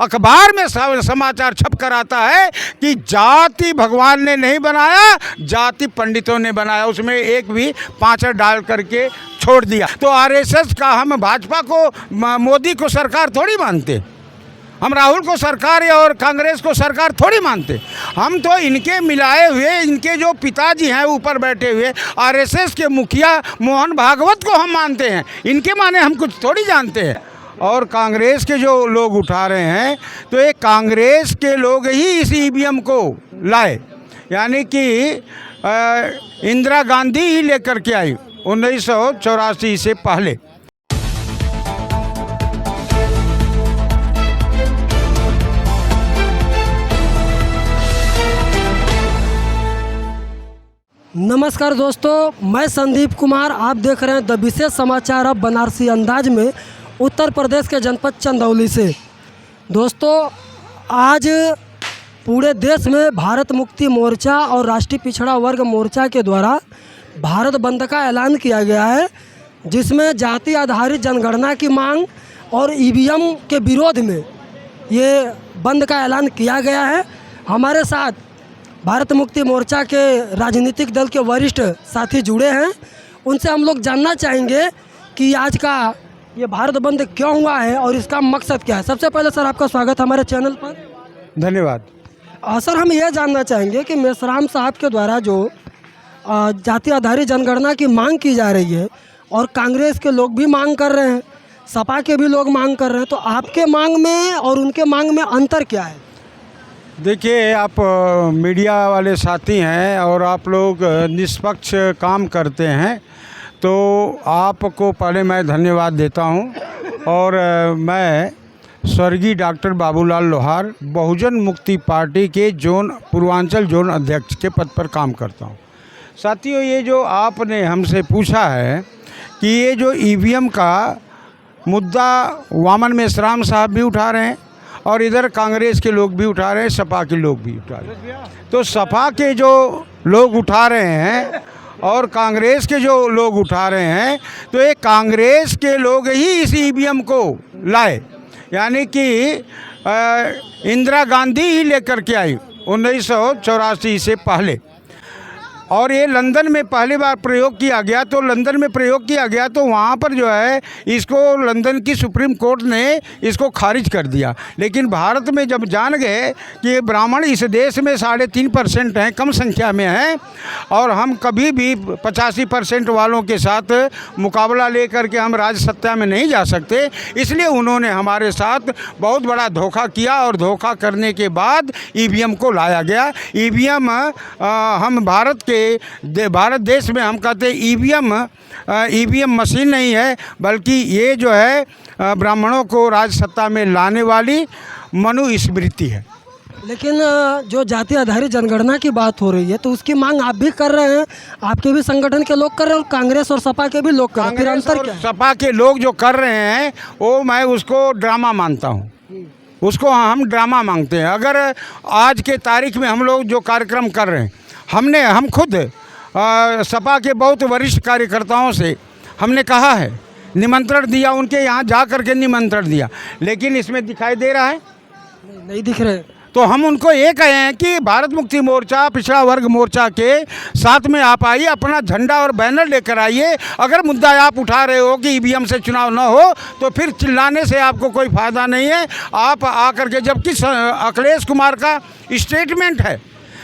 अखबार में समाचार छप कर आता है कि जाति भगवान ने नहीं बनाया, जाति पंडितों ने बनाया, उसमें एक भी पाँचर डाल करके छोड़ दिया। तो आरएसएस का हम भाजपा को, मोदी को सरकार थोड़ी मानते, हम राहुल को सरकार और कांग्रेस को सरकार थोड़ी मानते। हम तो इनके मिलाए हुए, इनके जो पिताजी हैं ऊपर बैठे हुए आरएसएस के मुखिया मोहन भागवत को हम मानते हैं, इनके माने हम कुछ थोड़ी जानते हैं। और कांग्रेस के जो लोग उठा रहे हैं, तो ये कांग्रेस के लोग ही इस ईवीएम को लाए, यानी कि इंदिरा गांधी ही लेकर के आई 1984 से पहले। नमस्कार दोस्तों, मैं संदीप कुमार, आप देख रहे हैं द विशेष समाचार अब बनारसी अंदाज में उत्तर प्रदेश के जनपद चंदौली से। दोस्तों, आज पूरे देश में भारत मुक्ति मोर्चा और राष्ट्रीय पिछड़ा वर्ग मोर्चा के द्वारा भारत बंद का ऐलान किया गया है, जिसमें जाति आधारित जनगणना की मांग और ईवीएम के विरोध में ये बंद का ऐलान किया गया है। हमारे साथ भारत मुक्ति मोर्चा के राजनीतिक दल के वरिष्ठ साथी जुड़े हैं, उनसे हम लोग जानना चाहेंगे कि आज का ये भारत बंद क्यों हुआ है और इसका मकसद क्या है। सबसे पहले सर, आपका स्वागत हमारे चैनल पर। धन्यवाद। सर, हम ये जानना चाहेंगे कि मेश्राम साहब के द्वारा जो जाति आधारित जनगणना की मांग की जा रही है और कांग्रेस के लोग भी मांग कर रहे हैं, सपा के भी लोग मांग कर रहे हैं, तो आपके मांग में और उनके मांग में अंतर क्या है? देखिए, आप मीडिया वाले साथी हैं और आप लोग निष्पक्ष काम करते हैं, तो आपको पहले मैं धन्यवाद देता हूं। और मैं स्वर्गीय डॉक्टर बाबूलाल लोहार, बहुजन मुक्ति पार्टी के पूर्वांचल जोन अध्यक्ष के पद पर काम करता हूं। साथियों, ये जो आपने हमसे पूछा है कि ये जो ईवीएम का मुद्दा वामन मेश्राम साहब भी उठा रहे हैं और इधर कांग्रेस के लोग भी उठा रहे हैं, सपा के लोग भी उठा रहे हैं। तो सपा के जो लोग उठा रहे हैं और कांग्रेस के जो लोग उठा रहे हैं, तो ये कांग्रेस के लोग ही इस ईवीएम को लाए, यानी कि इंदिरा गांधी ही लेकर के आई 1984 से पहले। और ये लंदन में पहली बार प्रयोग किया गया, तो लंदन में प्रयोग किया गया तो वहाँ पर जो है इसको लंदन की सुप्रीम कोर्ट ने इसको खारिज कर दिया। लेकिन भारत में जब जान गए कि ब्राह्मण इस देश में 3.5% हैं, कम संख्या में हैं, और हम कभी भी 85% वालों के साथ मुकाबला लेकर के हम राज सत्ता में नहीं जा सकते, इसलिए उन्होंने हमारे साथ बहुत बड़ा धोखा किया और धोखा करने के बाद ईवीएम को लाया गया। ईवीएम हम भारत देश में हम कहते हैं ईवीएम मशीन नहीं है, बल्कि ये जो है ब्राह्मणों को राज सत्ता में लाने वाली मनुस्मृति है। लेकिन जो जाति आधारित जनगणना की बात हो रही है, तो उसकी मांग आप भी कर रहे हैं, आपके भी संगठन के लोग कर रहे हैं और कांग्रेस और सपा के भी लोग कर रहे हैं, फिर अंतर क्या है? सपा के लोग जो कर रहे हैं वो मैं उसको ड्रामा मानता हूँ, उसको हम ड्रामा मांगते हैं। अगर आज के तारीख में हम लोग जो कार्यक्रम कर रहे हैं, हम खुद सपा के बहुत वरिष्ठ कार्यकर्ताओं से हमने कहा है, निमंत्रण दिया, उनके यहाँ जा कर के निमंत्रण दिया, लेकिन इसमें दिखाई दे रहा है नहीं दिख रहे। तो हम उनको ये कहे हैं कि भारत मुक्ति मोर्चा, पिछड़ा वर्ग मोर्चा के साथ में आप आइए, अपना झंडा और बैनर लेकर आइए। अगर मुद्दा आप उठा रहे हो कि ईवीएम से चुनाव न हो, तो फिर चिल्लाने से आपको कोई फ़ायदा नहीं है। आप आकर के, जबकि अखिलेश कुमार का स्टेटमेंट है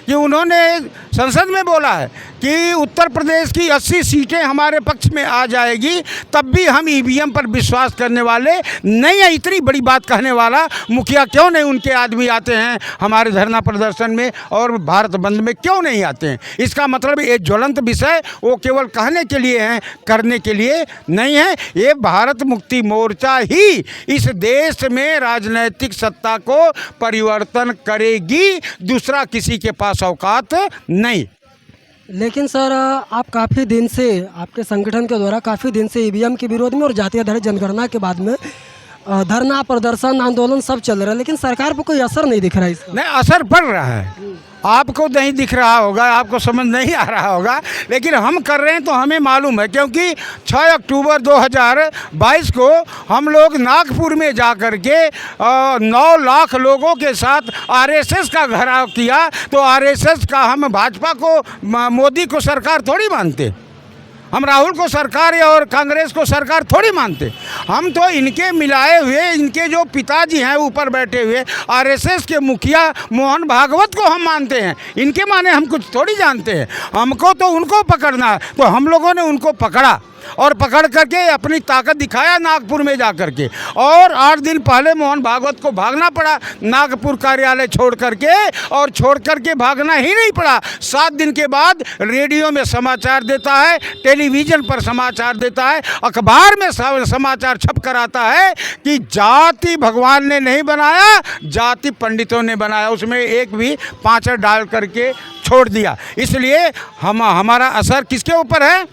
कि उन्होंने संसद में बोला है कि उत्तर प्रदेश की 80 सीटें हमारे पक्ष में आ जाएगी, तब भी हम ईवीएम पर विश्वास करने वाले नहीं है। इतनी बड़ी बात कहने वाला मुखिया क्यों नहीं उनके आदमी आते हैं हमारे धरना प्रदर्शन में और भारत बंद में क्यों नहीं आते हैं? इसका मतलब ये ज्वलंत विषय वो केवल कहने के लिए हैं, करने के लिए नहीं है। ये भारत मुक्ति मोर्चा ही इस देश में राजनीतिक सत्ता को परिवर्तन करेगी, दूसरा किसी के पास औकात नहीं। लेकिन सर, आप काफ़ी दिन से, आपके संगठन के द्वारा काफ़ी दिन से ईवीएम के विरोध में और जाति आधारित जनगणना के बाद में धरना प्रदर्शन आंदोलन सब चल रहा है, लेकिन सरकार पर कोई असर नहीं दिख रहा है इसका। नहीं, असर पड़ रहा है। आपको नहीं दिख रहा होगा, आपको समझ नहीं आ रहा होगा, लेकिन हम कर रहे हैं तो हमें मालूम है, क्योंकि 6 अक्टूबर 2022 को हम लोग नागपुर में जा कर के 9 लाख लोगों के साथ आरएसएस का घेराव किया। तो आरएसएस का हम भाजपा को, मोदी को सरकार थोड़ी मानते, हम राहुल को सरकार या और कांग्रेस को सरकार थोड़ी मानते। हम तो इनके मिलाए हुए, इनके जो पिताजी हैं ऊपर बैठे हुए आरएसएस के मुखिया मोहन भागवत को हम मानते हैं। इनके माने हम कुछ थोड़ी जानते हैं। हमको तो उनको पकड़ना है, तो हम लोगों ने उनको पकड़ा और पकड़ करके अपनी ताकत दिखाया नागपुर में जा कर के। और 8 दिन पहले मोहन भागवत को भागना पड़ा नागपुर कार्यालय छोड़ करके, और छोड़ करके भागना ही नहीं पड़ा, 7 दिन के बाद रेडियो में समाचार देता है, टेलीविज़न पर समाचार देता है, अखबार में समाचार छप कर आता है कि जाति भगवान ने नहीं बनाया, जाति पंडितों ने बनाया। उसमें एक भी पाँचर डाल करके छोड़ दिया। इसलिए हमारा असर किसके ऊपर है?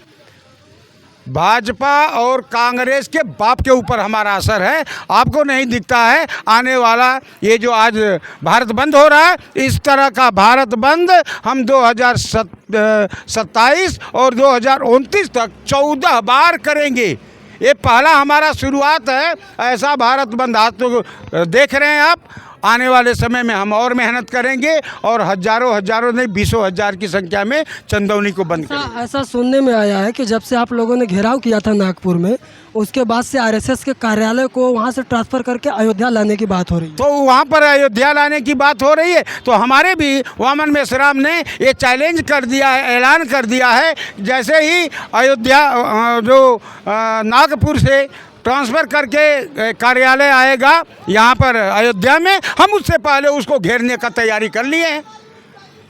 भाजपा और कांग्रेस के बाप के ऊपर हमारा असर है। आपको नहीं दिखता है? आने वाला ये जो आज भारत बंद हो रहा है, इस तरह का भारत बंद हम 2027 और 2029 तक 14 बार करेंगे। ये पहला हमारा शुरुआत है ऐसा भारत बंद। आज तो देख रहे हैं आप, आने वाले समय में हम और मेहनत करेंगे और हजारों नहीं 20,000 की संख्या में चंदौली को बंद करेंगे। ऐसा सुनने में आया है कि जब से आप लोगों ने घेराव किया था नागपुर में, उसके बाद से आरएसएस के कार्यालय को वहां से ट्रांसफ़र करके अयोध्या लाने की बात हो रही है। तो वहाँ पर अयोध्या लाने की बात हो रही है, तो हमारे भी वामन मेश्राम ने ये चैलेंज कर दिया है, ऐलान कर दिया है, जैसे ही अयोध्या जो नागपुर से ट्रांसफ़र करके कार्यालय आएगा यहाँ पर अयोध्या में, हम उससे पहले उसको घेरने का तैयारी कर लिए हैं।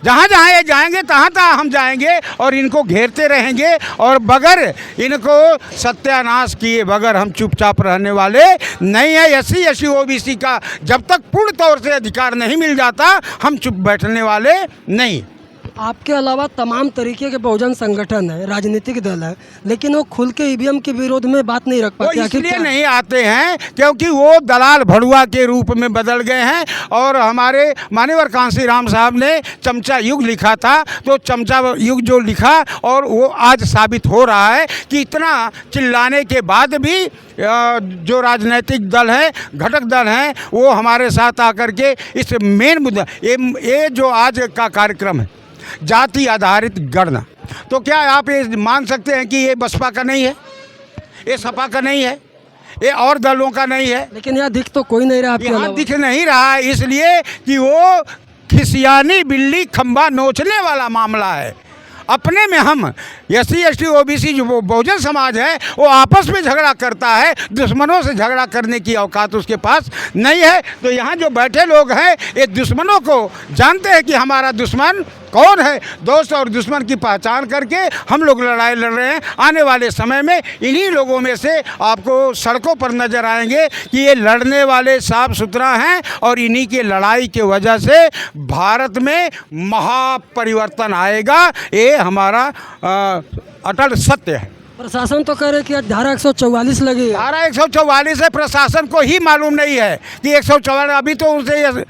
जहाँ जहाँ ये जाएंगे तहाँ हम जाएंगे और इनको घेरते रहेंगे, और बगैर इनको सत्यानाश किए बगैर हम चुपचाप रहने वाले नहीं है। एससी ओबीसी का जब तक पूर्ण तौर से अधिकार नहीं मिल जाता, हम चुप बैठने वाले नहीं। आपके अलावा तमाम तरीके के बहुजन संगठन है, राजनीतिक दल है, लेकिन वो खुल के ईवीएम के विरोध में बात नहीं रख पाते। इसलिए नहीं आते हैं क्योंकि वो दलाल भड़ुआ के रूप में बदल गए हैं। और हमारे मान्यवर कांशीराम साहब ने चमचा युग लिखा था, तो चमचा युग जो लिखा, और वो आज साबित हो रहा है कि इतना चिल्लाने के बाद भी जो राजनीतिक दल है, घटक दल हैं, वो हमारे साथ आकर के इस मेन मुद्दा, ये जो आज का कार्यक्रम है जाति आधारित गणना, तो क्या आप ये मान सकते हैं कि ये बसपा का नहीं है, ये सपा का नहीं है, ये और दलों का नहीं है? लेकिन यहाँ दिख तो कोई नहीं रहा आपके यहाँ दिख नहीं रहा है, इसलिए कि वो खिसियानी बिल्ली खंबा नोचने वाला मामला है। अपने में हम एससी एसटी ओबीसी जो बहुजन समाज है, वो आपस में झगड़ा करता है, दुश्मनों से झगड़ा करने की औकात उसके पास नहीं है। तो यहाँ जो बैठे लोग हैं, ये दुश्मनों को जानते हैं कि हमारा दुश्मन कौन है। दोस्त और दुश्मन की पहचान करके हम लोग लड़ाई लड़ रहे हैं। आने वाले समय में इन्हीं लोगों में से आपको सड़कों पर नज़र आएंगे कि ये लड़ने वाले साफ सुथरा हैं, और इन्हीं के लड़ाई के वजह से भारत में महापरिवर्तन आएगा। ये हमारा अटल सत्य है। प्रशासन तो कह रहे कि धारा 144 लगी है। धारा 144 है, प्रशासन को ही मालूम नहीं है कि 144। अभी तो उनसे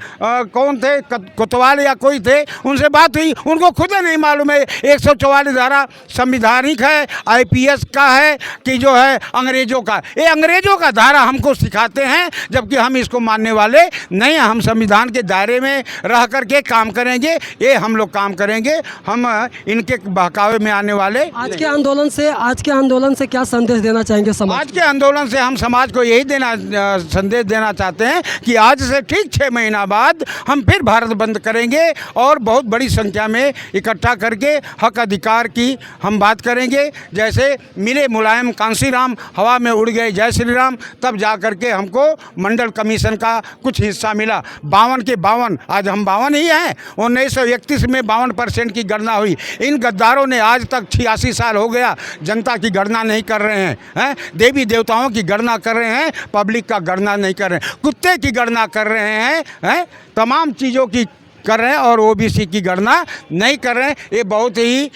कौन थे, कोतवाल या कोई थे, उनसे बात हुई, उनको खुद नहीं मालूम है 144 धारा संविधानिक है, आईपीएस का है कि जो है अंग्रेज़ों का। ये अंग्रेज़ों का धारा हमको सिखाते हैं, जबकि हम इसको मानने वाले नहीं हैं। हम संविधान के दायरे में रह कर के काम करेंगे, ये हम लोग काम करेंगे, हम इनके बहकावे में आने वाले। आज के आंदोलन से क्या संदेश देना चाहेंगे समाज? आज के आंदोलन से हम समाज को यही संदेश देना चाहते हैं कि आज से ठीक 6 महीना बाद हम फिर भारत बंद करेंगे, और बहुत बड़ी संख्या में इकट्ठा करके हक अधिकार की हम बात करेंगे। जैसे मिले मुलायम कांशीराम, हवा में उड़ गए जय श्री राम, तब जा कर के हमको मंडल कमीशन का कुछ हिस्सा मिला। 52 के 52, आज हम 52 ही हैं। 1931 में 52% की गणना हुई। इन गद्दारों ने आज तक 86 साल हो गया जनता की गणना नहीं कर रहे हैं, देवी देवताओं की गणना कर रहे हैं, पब्लिक का गणना नहीं कर रहे हैं, कुत्ते की गणना कर रहे हैं, तमाम चीज़ों की कर रहे हैं, और ओबीसी की गणना नहीं कर रहे हैं। ये बहुत ही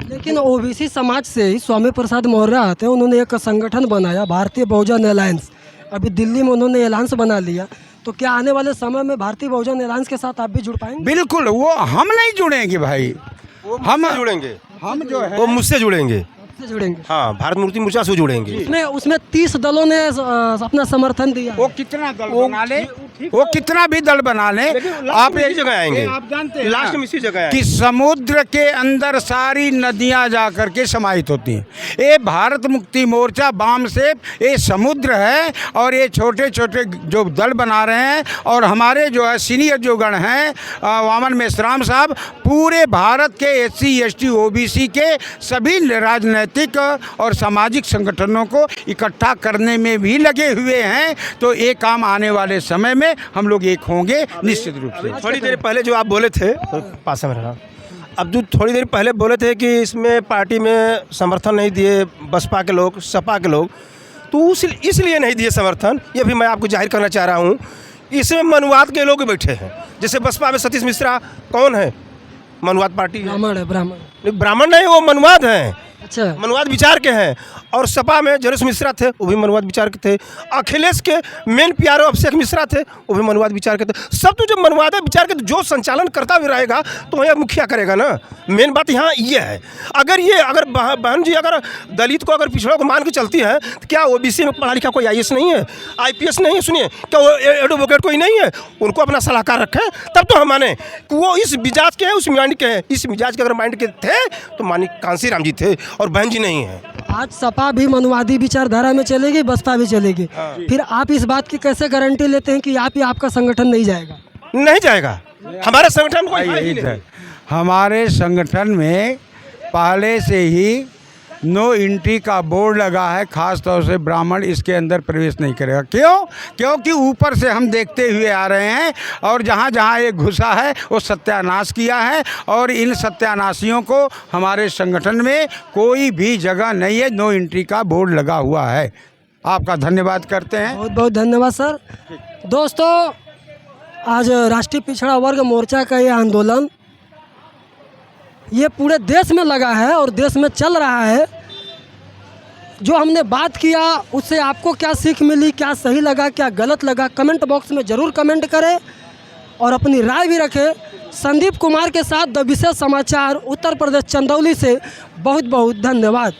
लेकिन ओबीसी समाज से ही स्वामी प्रसाद मौर्य आते हैं, उन्होंने एक संगठन बनाया भारतीय बहुजन अलायंस, अभी दिल्ली में उन्होंने एलायंस बना लिया, तो क्या आने वाले समय में भारतीय बहुजन एलायंस के साथ आप भी जुड़ पाएंगे? बिल्कुल, वो हम नहीं जुड़ेंगे भाई, हम जुड़ेंगे, हम जो है वो मुझसे जुड़ेंगे। आपसे जुड़ेंगे? हाँ, भारत मुक्ति मोर्चा से जुड़ेंगे। उसमें 30 दलों ने अपना समर्थन दिया। वो कितना दल बना ले, वो कितना भी दल बना ले, आप इसी जगह आएंगे, आप जानते हैं लास्ट ना में इसी जगह आएंगे कि समुद्र के अंदर सारी नदियां जा करके समाहित होती हैं। ये भारत मुक्ति मोर्चा बाम से ये समुद्र है, और ये छोटे छोटे जो दल बना रहे हैं, और हमारे जो है सीनियर जो गण हैं वामन मेश्राम साहब, पूरे भारत के SC ST OBC के सभी राजनीतिक और सामाजिक संगठनों को इकट्ठा करने में भी लगे हुए हैं। तो ये काम आने वाले समय में हम लोग एक होंगे निश्चित रूप से। थोड़ी देर पहले जो आप बोले थे, पास में रहना, अब जो थोड़ी देर पहले बोले थे कि इसमें पार्टी में समर्थन नहीं दिए बसपा के लोग, सपा के लोग, तो इसलिए नहीं दिए समर्थन, ये भी मैं आपको जाहिर करना चाह रहा हूँ। इसमें मनुवाद के लोग बैठे हैं। जैसे बसपा में सतीश मिश्रा कौन है? मनुवाद पार्टी है। ब्राह्मण है, ब्राह्मण। ब्राह्मण नहीं, वो मनुवाद हैं, अच्छा, मनुवाद विचार के हैं। और सपा में जरेश मिश्रा थे, वो भी मनुवाद विचार के थे। अखिलेश के मेन प्यारो अभिषेक मिश्रा थे, वो भी मनुवाद विचार के थे। सब तो जो मनुवाद विचार के जो संचालन करता भी रहेगा तो वह मुखिया करेगा ना। मेन बात यहाँ ये है। अगर बहन जी अगर दलित को अगर पिछड़ों को मान के चलती है, तो क्या OBC में पढ़ा लिखा कोई IAS नहीं है, IPS नहीं है? सुनिए, क्या वो एडवोकेट कोई नहीं है? उनको अपना सलाहकार रखें, तब तो हम माने कि वो इस मिजाज के हैं, उस माइंड के हैं। इस मिजाज के अगर माइंड के थे तो मानी कांसी राम जी थे, और बहन जी नहीं है। आज सपा भी मनुवादी विचारधारा में चलेगी, बसपा भी चलेगी। फिर आप इस बात की कैसे गारंटी लेते हैं कि आप ही आपका संगठन नहीं जाएगा? नहीं जाएगा, हमारा संगठन कोई है ही यही नहीं। है। हमारे संगठन में पहले से ही नो एंट्री का बोर्ड लगा है, खास तौर से ब्राह्मण इसके अंदर प्रवेश नहीं करेगा। क्यों? क्योंकि ऊपर से हम देखते हुए आ रहे हैं, और जहाँ जहाँ ये घुसा है वो सत्यानाश किया है, और इन सत्यानाशियों को हमारे संगठन में कोई भी जगह नहीं है। नो एंट्री का बोर्ड लगा हुआ है। आपका धन्यवाद करते हैं। बहुत बहुत धन्यवाद सर। दोस्तों, आज राष्ट्रीय पिछड़ा वर्ग मोर्चा का ये आंदोलन ये पूरे देश में लगा है और देश में चल रहा है। जो हमने बात किया उससे आपको क्या सीख मिली, क्या सही लगा, क्या गलत लगा, कमेंट बॉक्स में ज़रूर कमेंट करें और अपनी राय भी रखें। संदीप कुमार के साथ द विशेष समाचार उत्तर प्रदेश चंदौली से बहुत बहुत धन्यवाद।